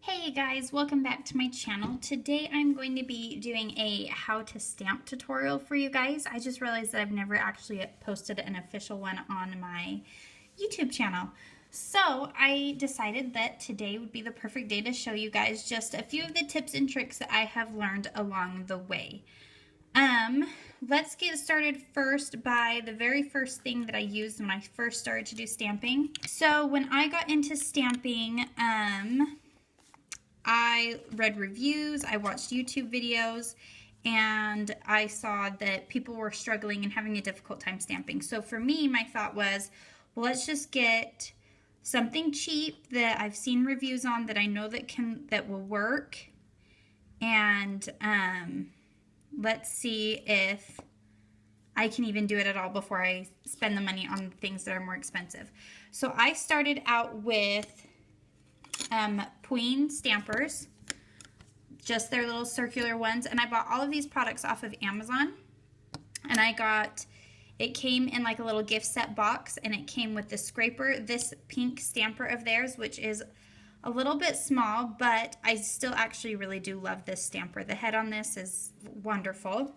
Hey guys, welcome back to my channel. Today I'm going to be doing a how to stamp tutorial for you guys. I just realized that I've never actually posted an official one on my YouTube channel. So I decided that today would be the perfect day to show you guys just a few of the tips and tricks that I have learned along the way. Let's get started first by the very first thing that I used when I first started to do stamping. So when I got into stamping, I read reviews, I watched YouTube videos, and I saw that people were struggling and having a difficult time stamping. So for me, my thought was, well, let's just get something cheap that I've seen reviews on that I know that will work, and let's see if I can even do it at all before I spend the money on things that are more expensive. So I started out with Queen stampers, just their little circular ones, and I bought all of these products off of Amazon, and it came in like a little gift set box, and it came with the scraper, this pink stamper of theirs, which is a little bit small, but I still actually really do love this stamper. The head on this is wonderful.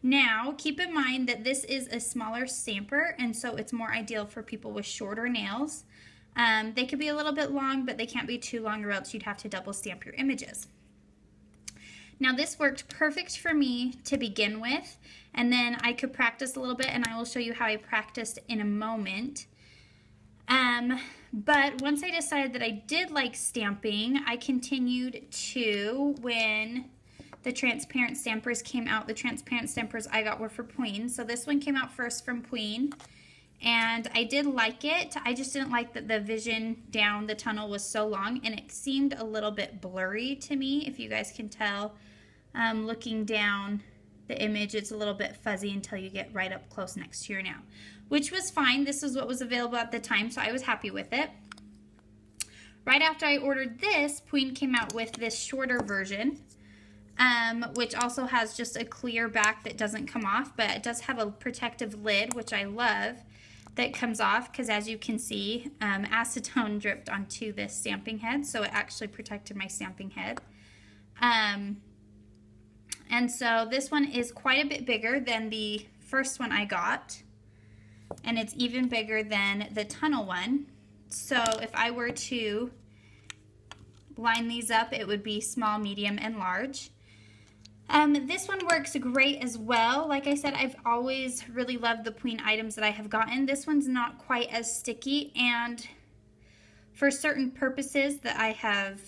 Now, keep in mind that this is a smaller stamper, and so it's more ideal for people with shorter nails. They could be a little bit long, but they can't be too long or else you'd have to double stamp your images. Now this worked perfect for me to begin with, and then I could practice a little bit, and I will show you how I practiced in a moment. But once I decided that I did like stamping, I continued to, when the transparent stampers came out, the transparent stampers I got were for Queen. So this one came out first from Queen. And I did like it. I just didn't like that the vision down the tunnel was so long, and it seemed a little bit blurry to me. If you guys can tell, looking down the image, it's a little bit fuzzy until you get right up close next to your nail, which was fine. This was what was available at the time, so I was happy with it. Right after I ordered this, Queen came out with this shorter version, which also has just a clear back that doesn't come off, but it does have a protective lid, which I love, that comes off, because as you can see, acetone dripped onto this stamping head, so it actually protected my stamping head. And so this one is quite a bit bigger than the first one I got, and it's even bigger than the tunnel one. So if I were to line these up, it would be small, medium, and large. This one works great as well. Like I said, I've always really loved the Queen items that I have gotten. This one's not quite as sticky, and for certain purposes that I have,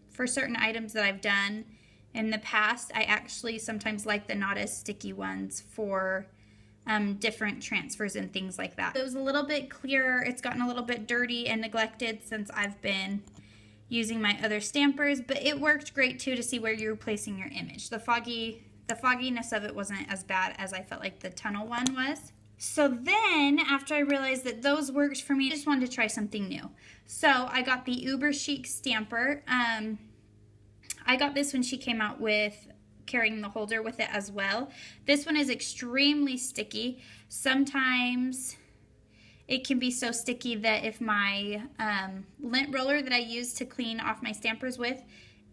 for certain items that I've done in the past, I actually sometimes like the not as sticky ones for different transfers and things like that. It was a little bit clearer. It's gotten a little bit dirty and neglected since I've been using my other stampers, but it worked great too to see where you're placing your image. The fogginess of it wasn't as bad as I felt like the tunnel one was. So then, after I realized that those worked for me, I just wanted to try something new. So I got the Uber Chic stamper. I got this when she came out with carrying the holder with it as well. This one is extremely sticky. Sometimes it can be so sticky that if my lint roller that I use to clean off my stampers with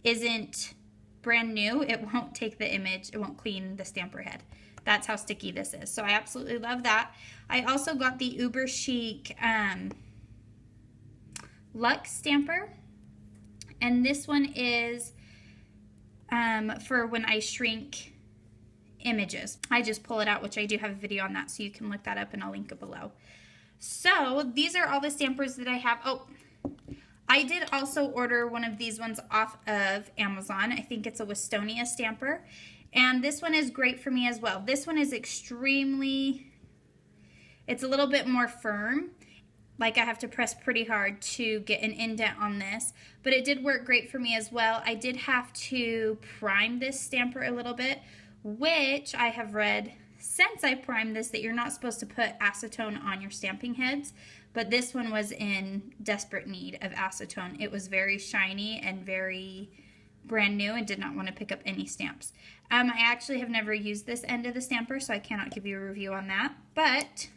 isn't brand new, it won't take the image, it won't clean the stamper head. That's how sticky this is. So I absolutely love that. I also got the Uber Chic Luxe stamper, and this one is for when I shrink images. I just pull it out, which I do have a video on that, so you can look that up and I'll link it below. So these are all the stampers that I have. Oh, I did also order one of these ones off of Amazon. I think it's a Westonia stamper, and this one is great for me as well. This one is it's a little bit more firm. Like I have to press pretty hard to get an indent on this, but it did work great for me as well. I did have to prime this stamper a little bit, which I have read since I primed this that you're not supposed to put acetone on your stamping heads, but this one was in desperate need of acetone. It was very shiny and very brand new and did not want to pick up any stamps. I actually have never used this end of the stamper, so I cannot give you a review on that, but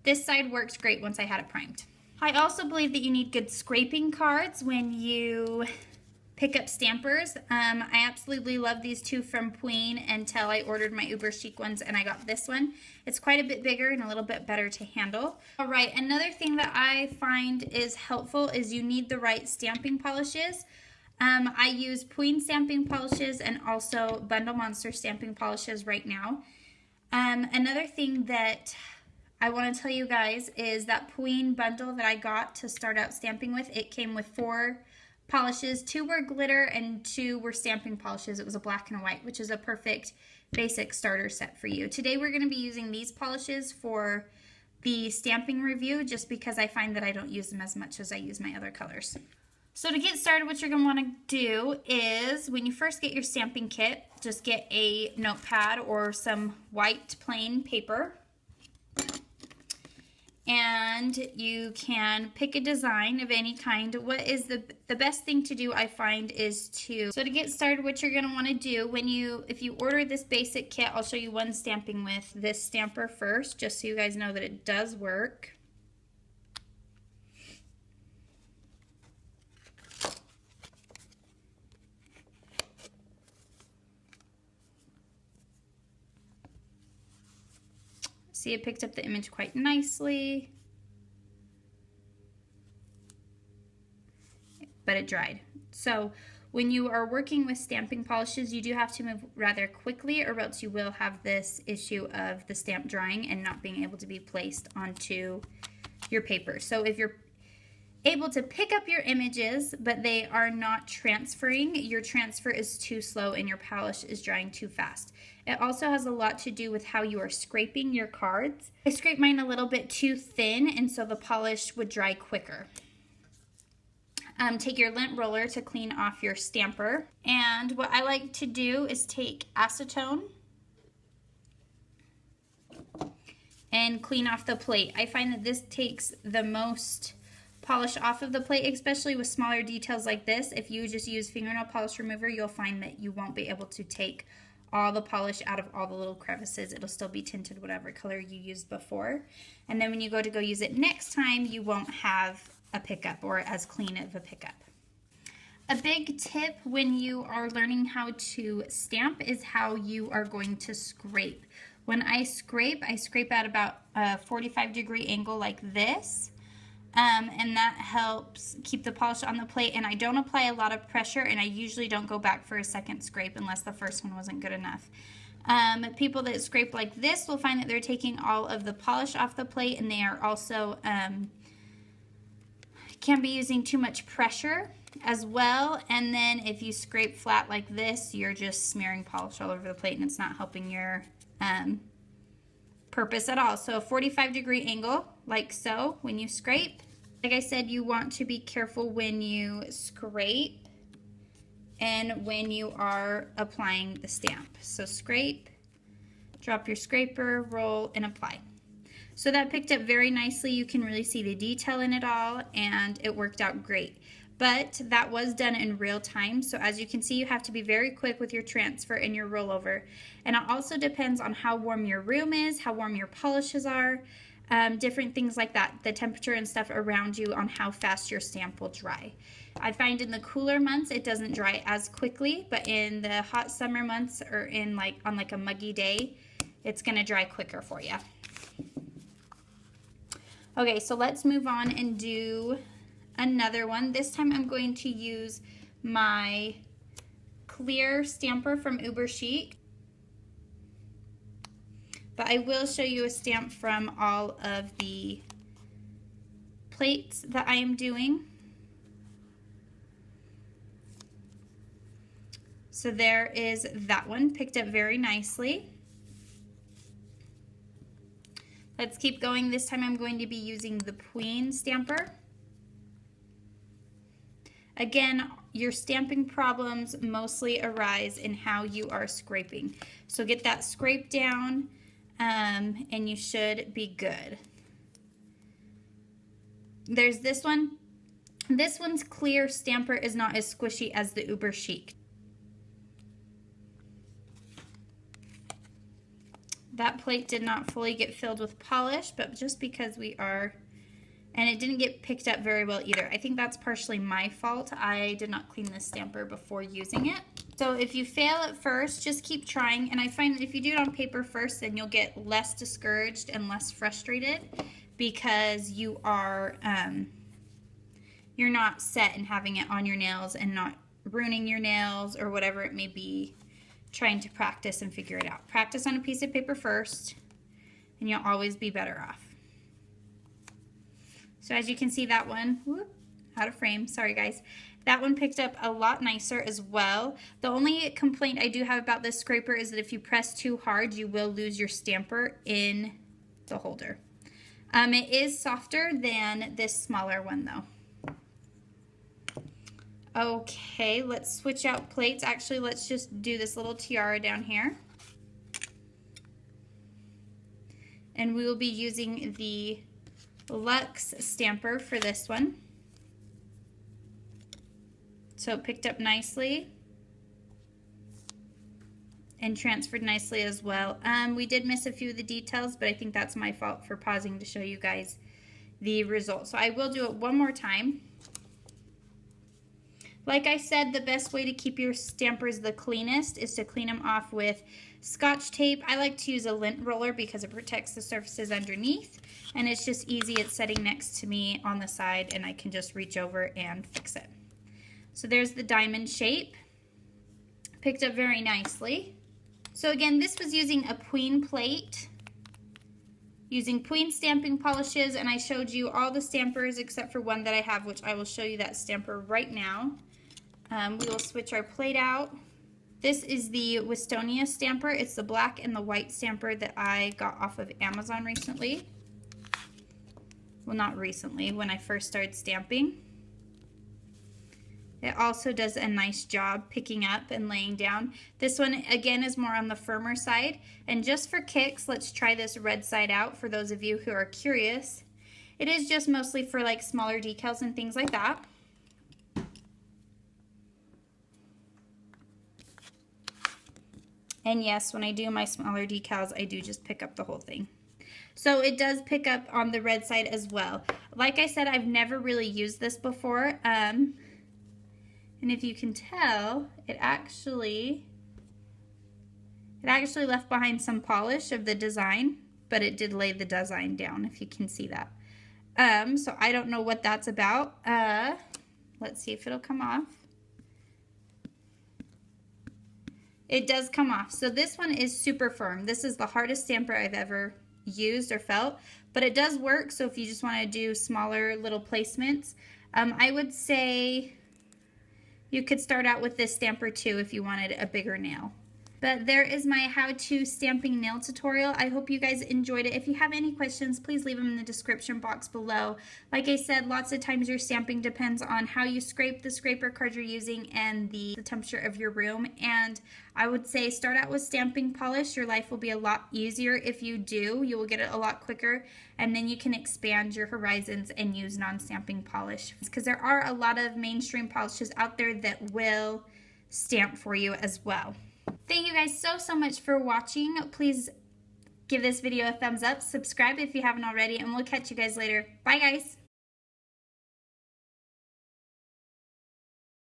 this side works great once I had it primed. I also believe that you need good scraping cards when you pickup stampers. I absolutely love these two from Queen until I ordered my Uber Chic ones and I got this one. It's quite a bit bigger and a little bit better to handle. All right, another thing that I find is helpful is you need the right stamping polishes. I use Queen stamping polishes and also Bundle Monster stamping polishes right now. Another thing that I want to tell you guys is that Queen bundle that I got to start out stamping with, it came with 4 polishes. 2 were glitter and 2 were stamping polishes. It was a black and a white, which is a perfect basic starter set for you. Today we're going to be using these polishes for the stamping review just because I find that I don't use them as much as I use my other colors. So to get started, what you're going to want to do is when you first get your stamping kit, just get a notepad or some white plain paper. And you can pick a design of any kind. What is the best thing to do, I find, is to get started, what you're going to want to do if you order this basic kit, I'll show you one stamping with this stamper first, just so you guys know that it does work. See, it picked up the image quite nicely, but it dried. So when you are working with stamping polishes, you do have to move rather quickly or else you will have this issue of the stamp drying and not being able to be placed onto your paper. So if you're able to pick up your images, but they are not transferring, your transfer is too slow and your polish is drying too fast. It also has a lot to do with how you are scraping your cards. I scraped mine a little bit too thin, and so the polish would dry quicker. Take your lint roller to clean off your stamper. And what I like to do is take acetone and clean off the plate. I find that this takes the most polish off of the plate, especially with smaller details like this. If you just use fingernail polish remover, you'll find that you won't be able to take all the polish out of all the little crevices. It'll still be tinted whatever color you used before. And then when you go use it next time, you won't have a pickup or as clean of a pickup. A big tip when you are learning how to stamp is how you are going to scrape. When I scrape at about a 45-degree angle like this. And that helps keep the polish on the plate, and I don't apply a lot of pressure, and I usually don't go back for a second scrape unless the first one wasn't good enough. People that scrape like this will find that they're taking all of the polish off the plate, and they are also can be using too much pressure as well. And then if you scrape flat like this, you're just smearing polish all over the plate, and it's not helping your purpose at all. So a 45-degree angle like so when you scrape. Like I said, you want to be careful when you scrape and when you are applying the stamp. So scrape, drop your scraper, roll, and apply. So that picked up very nicely. You can really see the detail in it all, and it worked out great. But that was done in real time, so as you can see, you have to be very quick with your transfer and your rollover. And it also depends on how warm your room is, how warm your polishes are, different things like that, the temperature and stuff around you on how fast your stamp will dry. I find in the cooler months it doesn't dry as quickly, but in the hot summer months or on a muggy day, it's going to dry quicker for you. Okay, so let's move on and do another one. This time I'm going to use my clear stamper from Uber Chic. But I will show you a stamp from all of the plates that I am doing. So there is that one, picked up very nicely. Let's keep going. This time I'm going to be using the Queen stamper. Again, your stamping problems mostly arise in how you are scraping. So get that scrape down, and you should be good. There's this one. This one's clear stamper is not as squishy as the Uber Chic. That plate did not fully get filled with polish, but just because we are And it didn't get picked up very well either. I think that's partially my fault. I did not clean this stamper before using it. So if you fail at first, just keep trying. And I find that if you do it on paper first, then you'll get less discouraged and less frustrated because you are, you're not set in having it on your nails and not ruining your nails or whatever it may be, trying to practice and figure it out. Practice on a piece of paper first, and you'll always be better off. So as you can see, that one, whoop, out of frame, sorry guys. That one picked up a lot nicer as well. The only complaint I do have about this scraper is that if you press too hard, you will lose your stamper in the holder. It is softer than this smaller one though. Okay, let's switch out plates. Actually, let's just do this little tiara down here. And we will be using the Luxe stamper for this one. So it picked up nicely and transferred nicely as well. We did miss a few of the details, but I think that's my fault for pausing to show you guys the result. So I will do it one more time. Like I said, the best way to keep your stampers the cleanest is to clean them off with Scotch tape. I like to use a lint roller because it protects the surfaces underneath, and it's just easy. It's sitting next to me on the side, and I can just reach over and fix it. So there's the diamond shape. Picked up very nicely. So again, this was using a Queen plate, using Queen stamping polishes, and I showed you all the stampers except for one that I have, which I will show you that stamper right now. We will switch our plate out. This is the Wistonia stamper. It's the black and the white stamper that I got off of Amazon recently. Well, not recently, when I first started stamping. It also does a nice job picking up and laying down. This one, again, is more on the firmer side. And just for kicks, let's try this red side out for those of you who are curious. It is just mostly for like smaller decals and things like that. And yes, when I do my smaller decals, I do just pick up the whole thing. So it does pick up on the red side as well. Like I said, I've never really used this before. And if you can tell, it actually left behind some polish of the design, but it did lay the design down, if you can see that. So I don't know what that's about. Let's see if it'll come off. It does come off. So this one is super firm. This is the hardest stamper I've ever used or felt, but it does work. So if you just want to do smaller little placements, I would say you could start out with this stamper too if you wanted a bigger nail. But there is my how-to stamping nail tutorial. I hope you guys enjoyed it. If you have any questions, please leave them in the description box below. Like I said, lots of times your stamping depends on how you scrape the scraper card you're using and the temperature of your room. And I would say start out with stamping polish. Your life will be a lot easier if you do. You will get it a lot quicker, and then you can expand your horizons and use non-stamping polish, because there are a lot of mainstream polishes out there that will stamp for you as well. Thank you guys so much for watching. Please give this video a thumbs up, subscribe if you haven't already, and we'll catch you guys later. Bye guys.